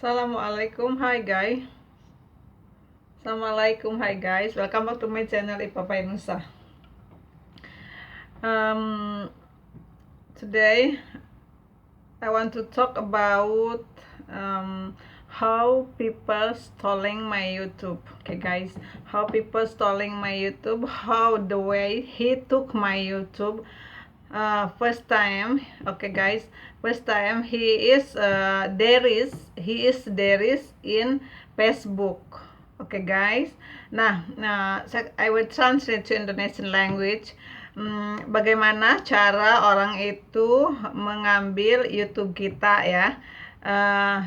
Assalamualaikum, hi guys. Assalamualaikum, hi guys. Welcome back to my channel Ipapay Nusa. Today I want to talk about how people stalling my YouTube. Okay, guys, how people stalling my YouTube. How the way he took my YouTube. First time, okay guys, first time he is there is in Facebook. Okay guys, I will translate to Indonesian language. Bagaimana cara orang itu mengambil YouTube kita ya.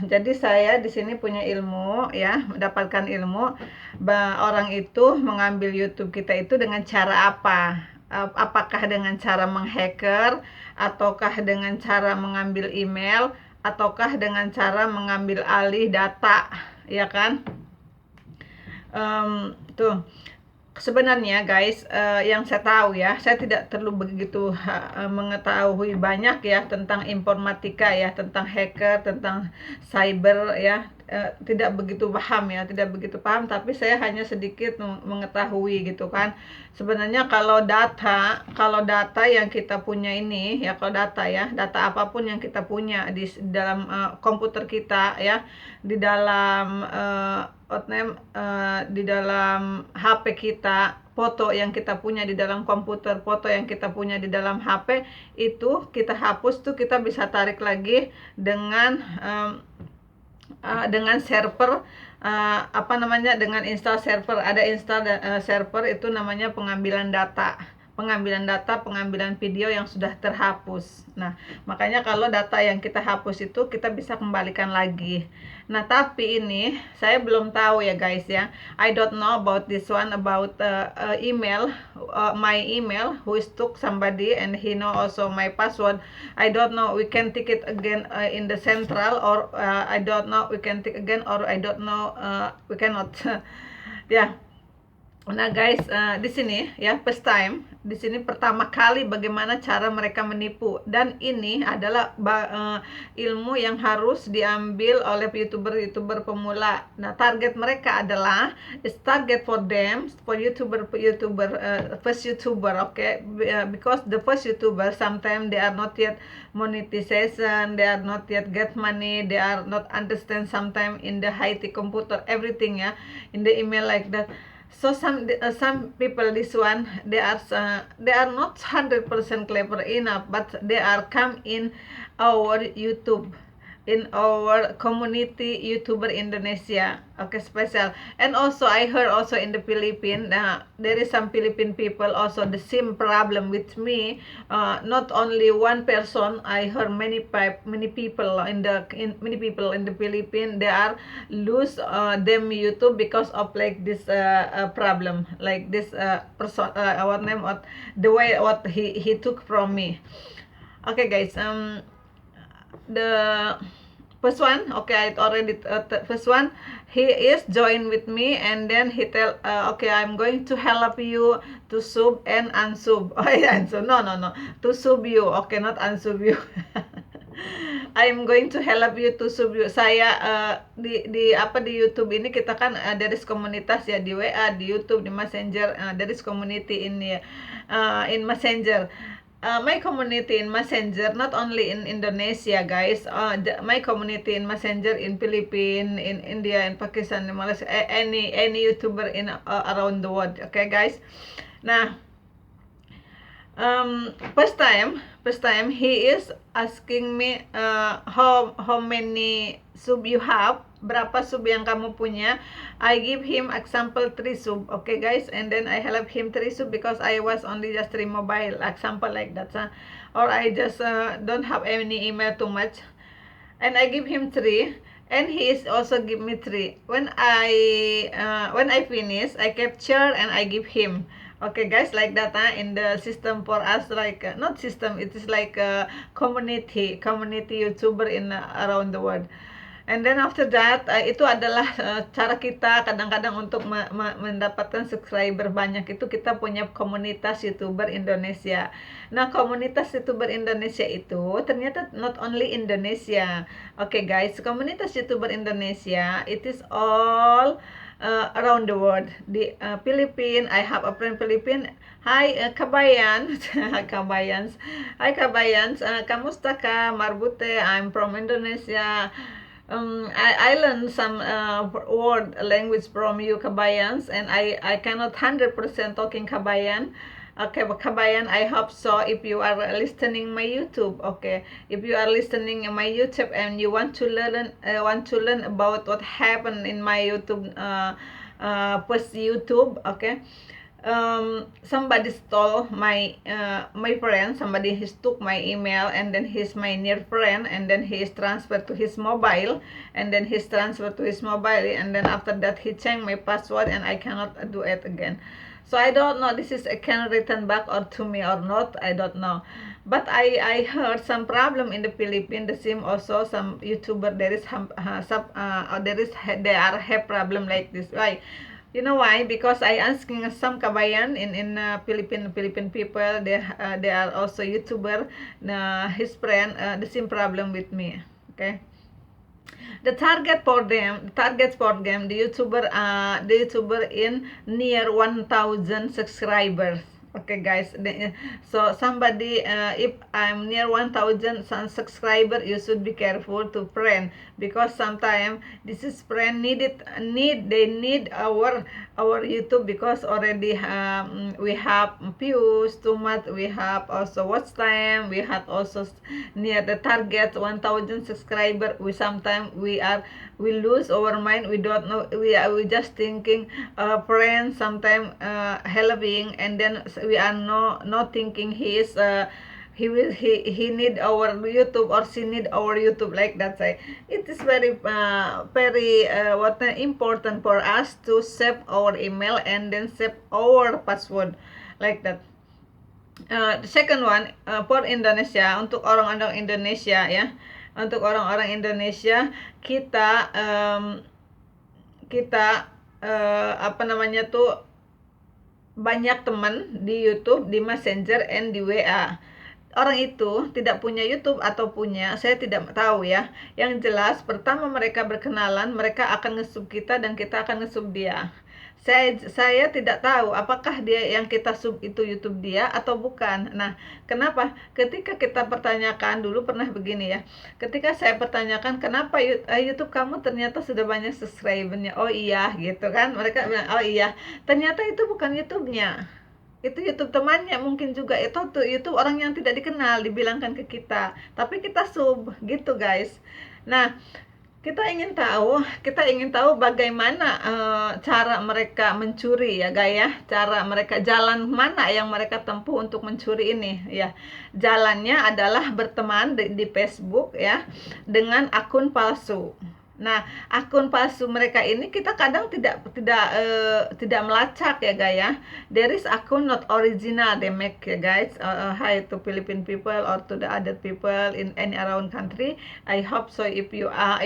Jadi saya di sini punya ilmu ya, mendapatkan ilmu orang itu mengambil YouTube kita itu dengan cara apa? Apakah dengan cara menghacker, ataukah dengan cara mengambil email, ataukah dengan cara mengambil alih data, ya kan? Tuh sebenarnya guys, yang saya tahu ya, saya tidak terlalu begitu mengetahui banyak ya tentang informatika ya, tentang hacker, tentang cyber ya, tidak begitu paham ya, tidak begitu paham, tapi saya hanya sedikit mengetahui gitu kan. Sebenarnya kalau data yang kita punya ini ya, kalau data apapun yang kita punya di dalam komputer kita ya, di dalam di dalam HP kita, foto yang kita punya di dalam komputer, foto yang kita punya di dalam HP itu kita hapus tuh, kita bisa tarik lagi dengan server, dengan install server. Ada install server itu namanya pengambilan data, pengambilan video yang sudah terhapus. Nah, makanya kalau data yang kita hapus itu kita bisa kembalikan lagi. Nah, tapi ini saya belum tahu ya guys ya. I don't know about this one, about email, my email, who is took somebody and he know also my password. I don't know, we can take it again in the central, or I don't know, we can take again, or I don't know, we cannot. Ya. Nah guys, di sini ya, first time, di sini pertama kali bagaimana cara mereka menipu, dan ini adalah ilmu yang harus diambil oleh youtuber pemula. Nah, target mereka adalah target for them, for youtuber first youtuber, okay, because the first youtuber sometimes they are not yet monetization, they are not yet get money, they are not understand sometimes in the IT computer everything ya, in the email like that. So some people, this one, they are not 100% clever enough, but they are come in our YouTube, in our community YouTuber Indonesia, okay, special. And also I heard also in the Philippines, there is some Philippine people also the same problem with me. Not only one person, I heard many people in the Philippines, they are lose them YouTube because of like this problem, like this person, our name, what the way what he took from me. Okay guys, the first one, okay, I already first one, he is join with me, and then he tell, okay, I'm going to help you to sub and unsub. Oh yeah, no, to sub you, okay, not unsub you. I'm going to help you to sub you. Saya di YouTube ini kita kan dari komunitas ya, di WA, di YouTube, di Messenger, dari community ini in Messenger. My community in Messenger, not only in Indonesia guys, my community in Messenger in Philippines, in India, in Pakistan, in Malaysia, any YouTuber in around the world, okay guys. Nah, first time he is asking me, how many sub you have, berapa sub yang kamu punya. I give him example 3 sub, okay guys, and then I help him 3 sub because I was only just 3 mobile, example like that, or I just don't have any email too much, and I give him 3, and he is also give me 3. When I finish, I capture and I give him. Okay guys, like that, in the system for us, like not system, it is like a community YouTuber in around the world. And then after that, itu adalah cara kita kadang-kadang untuk mendapatkan subscriber banyak. Itu kita punya komunitas YouTuber Indonesia. Nah, komunitas YouTuber Indonesia itu ternyata not only Indonesia. Oke, guys, komunitas YouTuber Indonesia it is all around the world. Di Philippines, I have a friend Philippines. Hi, Kabayan. Kabayans. Hi, Kabayans. Kamusta ka? Marbute. I'm from Indonesia. I learned some word language from you, Kabayans, and I cannot 100% talking Kabayan. Okay, Kabayan, I hope so. If you are listening my YouTube, okay, if you are listening my YouTube and you want to learn about what happened in my YouTube post YouTube, okay. Somebody stole my friend. Somebody has took my email, and then he's my near friend, and then he is transferred to his mobile, and then he's transferred to his mobile, and then after that he changed my password, and I cannot do it again. So I don't know this is can return back or to me or not. I don't know. But I heard some problem in the Philippines. The same also some YouTuber there is they are have problem like this. Why? You know why? Because I asking some kabayan in Philippine people. They are also YouTuber. His friend the same problem with me. Okay. The target for them, the YouTuber in near 1,000 subscribers. Okay, guys. So somebody, if I'm near 1,000 subscriber, you should be careful to friend, because sometimes this is friend they need our YouTube, because already we have views too much, we have also watch time, we have also near the target 1,000 subscriber. We sometimes we lose our mind. We don't know, we just thinking friends sometimes helping, and then we are not thinking he need our YouTube, or she need our YouTube, like that. Say it is very important for us to save our email and then save our password, like that. The second one for Indonesia, untuk orang-orang Indonesia ya, untuk orang-orang Indonesia kita apa namanya tuh, banyak teman di YouTube, di Messenger, and di WA. Orang itu tidak punya YouTube atau punya, saya tidak tahu ya. Yang jelas pertama mereka berkenalan, mereka akan nge-sub kita dan kita akan nge-sub dia. Saya tidak tahu apakah dia yang kita sub itu YouTube dia atau bukan. Nah, kenapa? Ketika kita pertanyakan, dulu pernah begini ya. Ketika saya pertanyakan, kenapa YouTube kamu ternyata sudah banyak subscribernya? Oh iya, gitu kan. Mereka bilang, oh iya. Ternyata itu bukan YouTube-nya. Itu YouTube temannya mungkin juga. Itu tuh YouTube orang yang tidak dikenal, dibilangkan ke kita. Tapi kita sub, gitu guys. Nah, kita ingin tahu bagaimana cara mereka mencuri ya, Gaya. Cara mereka, jalan mana yang mereka tempuh untuk mencuri ini ya. Jalannya adalah berteman di Facebook ya dengan akun palsu. Nah, akun palsu mereka ini kita kadang tidak melacak ya, Gaya. There is akun not original they make ya, guys. Hi to Philippine people or to the other people in any around country. I hope so if you are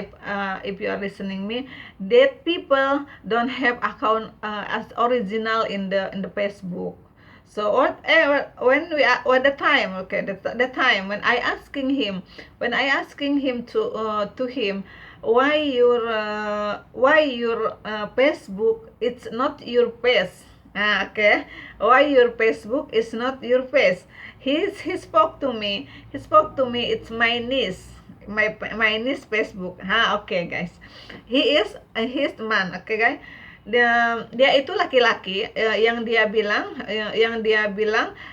listening me, that people don't have account as original in the Facebook. So whatever, when the time, okay, the time when I asking him to him, why your Facebook it's not your face. Okay, why your Facebook is not your face. He spoke to me, it's my niece, my niece Facebook. Okay guys, he's man. Okay guys, dia itu laki-laki, yang dia bilang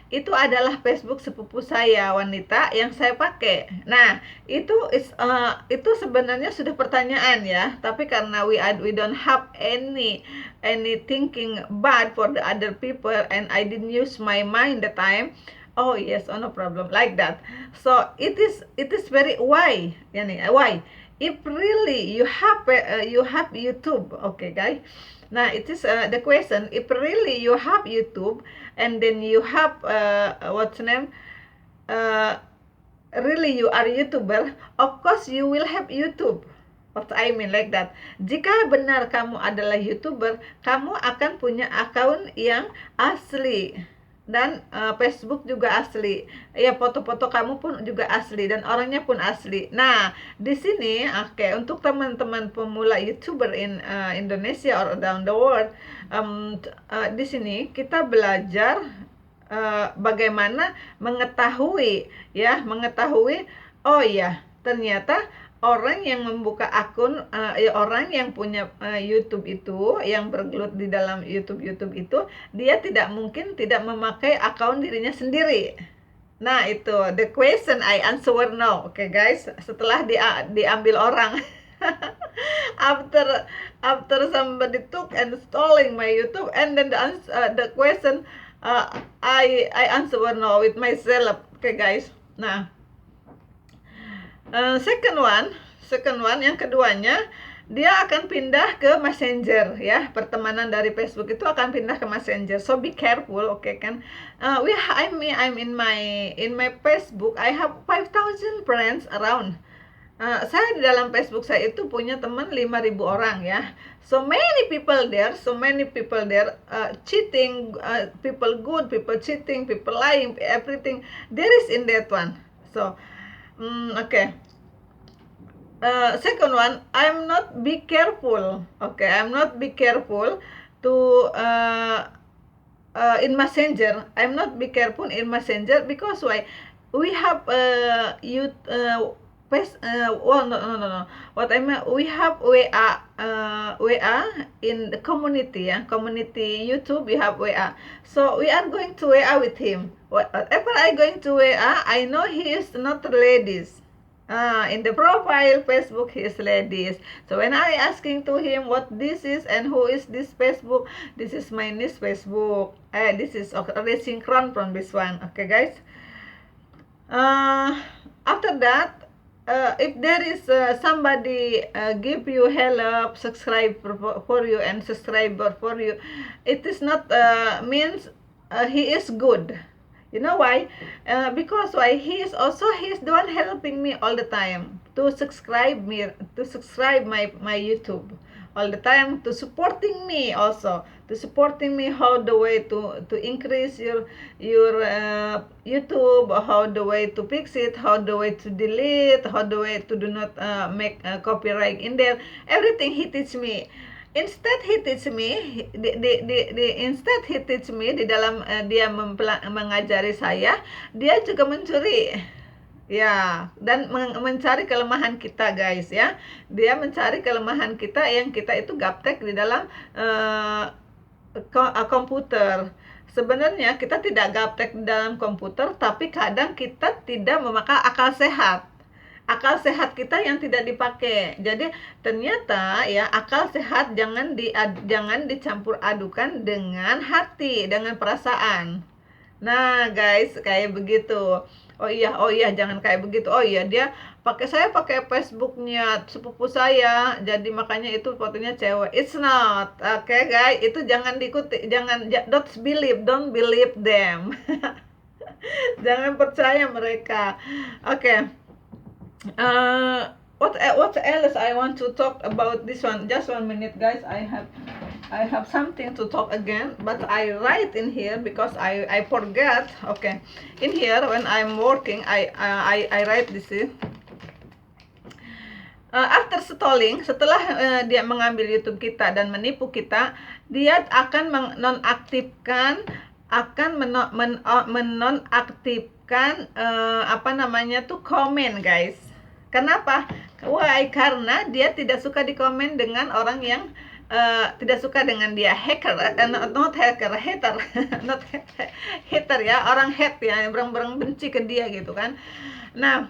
itu adalah Facebook sepupu saya, wanita yang saya pakai. Nah, itu sebenarnya sudah pertanyaan ya, tapi karena we don't have any thinking bad for the other people, and I didn't use my mind the time. Oh yes, oh no problem, like that. So it is very why if really you have YouTube, okay guys. Nah, it is the question, if really you have YouTube and then you have what's name, really you are YouTuber, of course you will have YouTube. What I mean like that. Jika benar kamu adalah YouTuber, kamu akan punya akun yang asli. Dan Facebook juga asli. Ya, foto-foto kamu pun juga asli dan orangnya pun asli. Nah, di sini untuk teman-teman pemula YouTuber in Indonesia or around the world, di sini kita belajar bagaimana mengetahui oh ya, ternyata orang yang membuka akun orang yang punya YouTube itu, yang bergelut di dalam YouTube itu, dia tidak mungkin tidak memakai akun dirinya sendiri. Nah, itu the question I answer no. Oke, guys, setelah diambil orang. after somebody took and stalling my YouTube, and then the question I answer no with myself. Oke, guys. Nah, second one yang keduanya, dia akan pindah ke Messenger ya. Pertemanan dari Facebook itu akan pindah ke Messenger. So be careful, oke kan? I'm in my Facebook. I have 5,000 friends around. Saya di dalam Facebook saya itu punya teman 5.000 orang ya. So many people there, cheating, people good, people cheating, people lying, everything there is in that one. So okay. Second one, I'm not be careful. Okay, I'm not be careful to in Messenger. I'm not be careful in Messenger because why? We have no. What I mean, we have WA in the community, community YouTube. We have WA, so we are going to WA with him. Whatever I going to WA, I know he is not ladies. In the profile Facebook, he is ladies. So when I asking to him what this is and who is this Facebook, this is my niece Facebook. This is already synchron from this one. Okay, guys. After that, if there is somebody give you help, subscribe for you and subscriber for you, it is not means he is good. You know why? Because why? He is the one helping me all the time to subscribe my YouTube all the time, to supporting me also, to supporting me how the way to increase your YouTube, how the way to fix it, how the way to delete, how the way to do not make copyright in there. Everything he teach me. Instead he teach me di dalam dia mengajari saya, dia juga mencuri ya, dan mencari kelemahan kita, guys ya. Dia mencari kelemahan kita yang kita itu gaptek di dalam komputer. Sebenarnya kita tidak gaptek di dalam komputer, tapi kadang kita tidak memakai akal sehat kita yang tidak dipakai. Jadi ternyata ya, akal sehat jangan dicampur adukan dengan hati, dengan perasaan. Nah, guys, kayak begitu. Oh iya, jangan kayak begitu. Oh iya, saya pakai Facebooknya sepupu saya, jadi makanya itu fotonya cewek. It's not. Okay, guys, itu jangan diikuti, don't believe them. Jangan percaya mereka. Okay. What else I want to talk about this one? Just 1 minute, guys. I have something to talk again, but I write in here because I forgot. Okay, in here when I'm working, I write this. After stalling, setelah dia mengambil YouTube kita dan menipu kita, dia akan menonaktifkan komen, guys. Kenapa? Why? Karena dia tidak suka dikomen dengan orang yang tidak suka dengan dia. Hater, not hater, not hater ya, orang hate ya, orang benci ke dia gitu kan. Nah,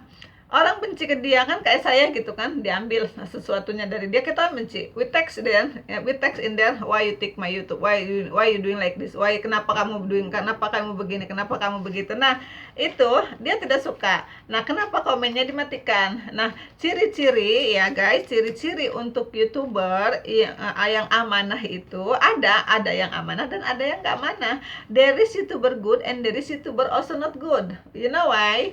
orang benci ke dia kan kayak saya gitu kan, diambil sesuatunya dari dia, kita benci. We text in there, why you take my YouTube, why you doing like this, kenapa kamu begini, kenapa kamu begitu. Nah, itu dia tidak suka. Nah, kenapa komennya dimatikan? Nah, ciri-ciri ya guys, ciri-ciri untuk YouTuber yang amanah itu ada yang amanah dan ada yang nggak amanah. There is YouTuber good and there is YouTuber also not good. You know why?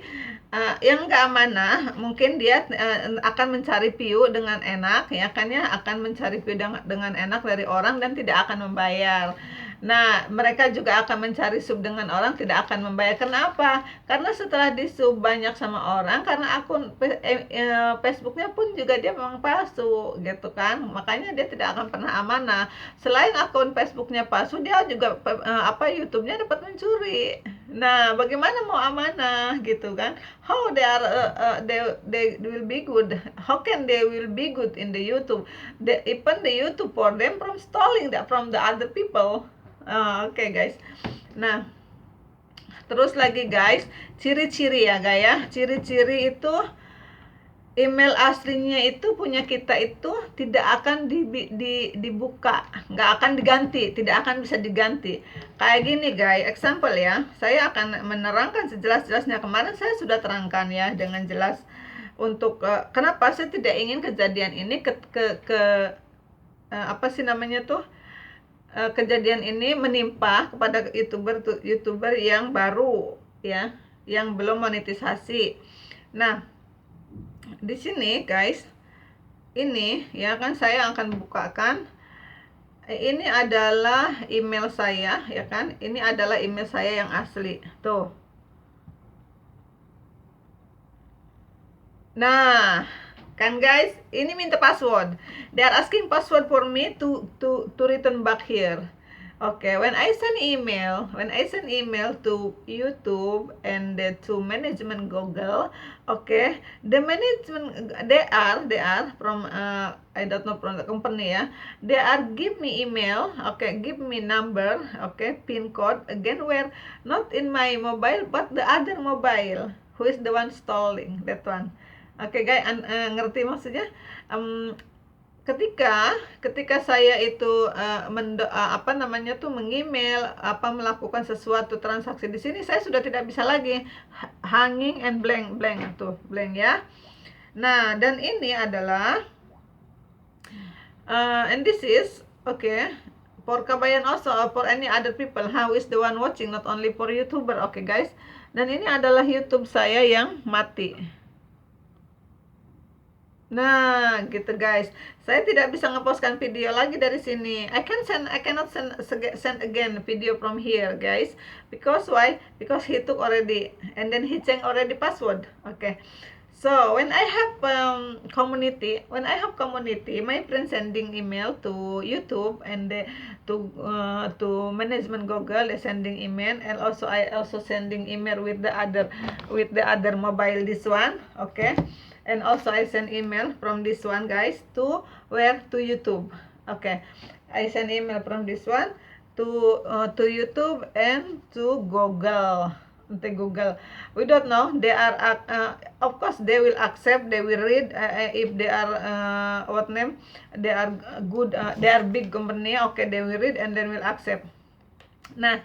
Yang nggak amanah mungkin dia akan mencari view dengan enak ya kan ya, akan mencari view dengan enak dari orang dan tidak akan membayar. Nah, mereka juga akan mencari sub dengan orang, tidak akan membayar. Kenapa? Karena setelah di sub banyak sama orang, karena akun Facebooknya pun juga dia memang palsu gitu kan, makanya dia tidak akan pernah amanah. Selain akun Facebooknya palsu, dia juga YouTube-nya dapat mencuri. Nah, bagaimana mau amanah gitu kan? How they are they will be good? How can they will be good in the YouTube? Even the YouTube for them from stalling that from the other people. Oke, guys. Nah, terus lagi guys, ciri-ciri ya guys ya. Ciri-ciri itu email aslinya itu punya kita itu tidak akan dibuka, nggak akan diganti, tidak akan bisa diganti. Kayak gini guys, example ya, saya akan menerangkan sejelas-jelasnya. Kemarin saya sudah terangkan ya dengan jelas untuk kenapa saya tidak ingin kejadian ini apa sih namanya tuh, kejadian ini menimpa kepada youtuber yang baru ya, yang belum monetisasi. Nah, di sini guys, ini ya kan saya akan bukakan. Ini adalah email saya ya kan, ini adalah email saya yang asli tuh. Nah kan guys, ini minta password. They are asking password for me to return back here. Okay, when I send email to YouTube and to management Google, okay, the management they are from I don't know from the company ya. They are give me email, okay, give me number, okay, pin code again where not in my mobile but the other mobile who is the one stalling that one. Oke guys, ngerti maksudnya? Ketika saya itu mengemail melakukan sesuatu transaksi di sini, saya sudah tidak bisa lagi hanging and blank tuh, blank ya. Nah, dan ini adalah and this is okay for Kabayan also for any other people who is the one watching, not only for YouTuber. Oke guys, dan ini adalah YouTube saya yang mati. Nah, gitu guys. Saya tidak bisa ngepostkan video lagi dari sini. I cannot send again video from here, guys. Because why? Because he took already and then he changed already password. Okay. So, when I have community, my friends sending email to YouTube and to management Google, they sending email, and also I also sending email with the other mobile, this one, okay. And also I send email from this one guys to YouTube. Okay, I send email from this one to YouTube and to Google. We don't know. They are of course they will accept. They will read if they are They are good. They are big company. Okay, they will read and then will accept. Nah,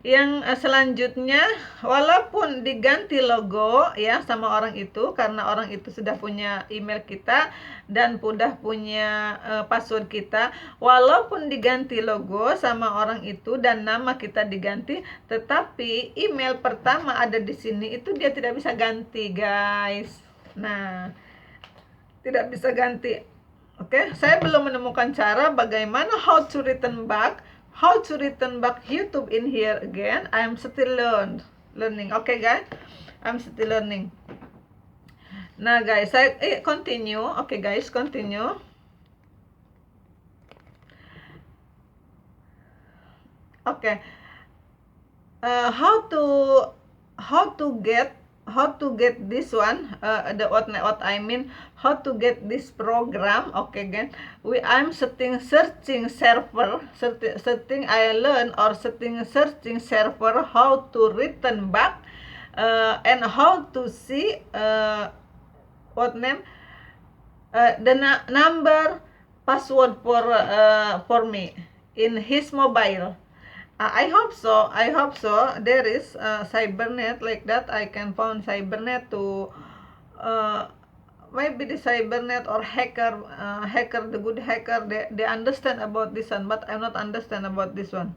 yang selanjutnya, walaupun diganti logo ya sama orang itu, karena orang itu sudah punya email kita dan sudah punya password kita, walaupun diganti logo sama orang itu dan nama kita diganti, tetapi email pertama ada di sini itu dia tidak bisa ganti guys. Nah, tidak bisa ganti. Oke, saya belum menemukan cara bagaimana how to return back YouTube in here again. I'm still learning. Okay guys, I'm still learning. Nah guys, saya continue. Okay guys, continue. Okay. How to get this one, what I mean, how to get this program. Okay again, I'm searching server, I learn or searching server how to return back and how to see the number password for me in his mobile. I hope so. I hope so. There is cybernet like that. I can find cybernet to uh, maybe the cybernet or hacker, the good hacker. They understand about this one, but I'm not understand about this one.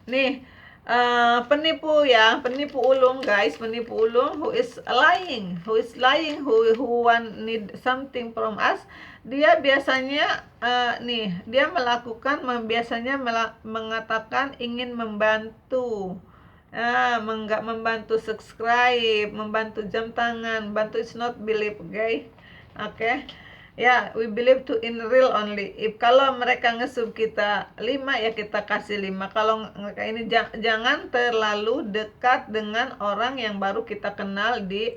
Nih, penipu ya, penipu ulung guys, penipu ulung who is lying, who want need something from us. Dia biasanya nih, dia melakukan biasanya mengatakan ingin membantu. Membantu subscribe, membantu jam tangan, bantu is not believe, guys. Oke. Ya, we believe to in real only. Kalau mereka ngesub kita 5 ya kita kasih 5. Kalau mereka ini jangan terlalu dekat dengan orang yang baru kita kenal di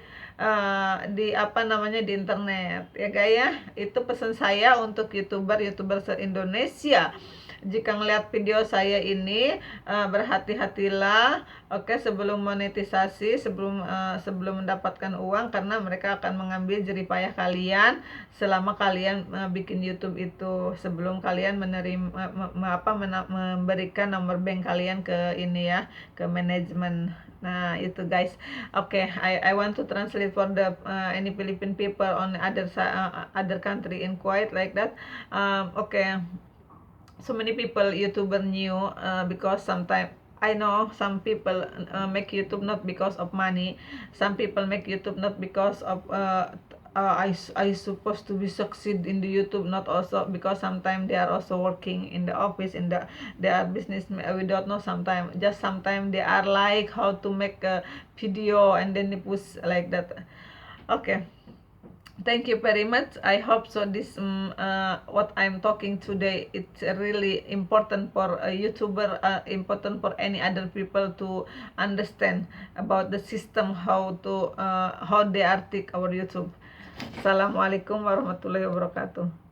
apa namanya di internet. Ya guys ya, itu pesan saya untuk YouTuber se-Indonesia. Jika ngelihat video saya ini berhati-hatilah, oke, sebelum monetisasi, sebelum mendapatkan uang, karena mereka akan mengambil jeripayah kalian selama kalian bikin YouTube itu, sebelum kalian menerima memberikan nomor bank kalian ke ini ya, ke manajemen. Nah itu guys. Okay, I want to translate for the any Philippine people on other country in Kuwait like that. Okay, so many people YouTuber knew because sometimes I know some people make YouTube not because of money. Some people make YouTube not because of I supposed to be succeed in the YouTube, not also because sometimes they are also working in the office in they are business. We don't know, sometimes they are like how to make a video and then they push like that. Okay, thank you very much. I hope so this what I'm talking today, it's really important for a YouTuber, important for any other people to understand about the system, how they are take our YouTube. Assalamualaikum warahmatullahi wabarakatuh.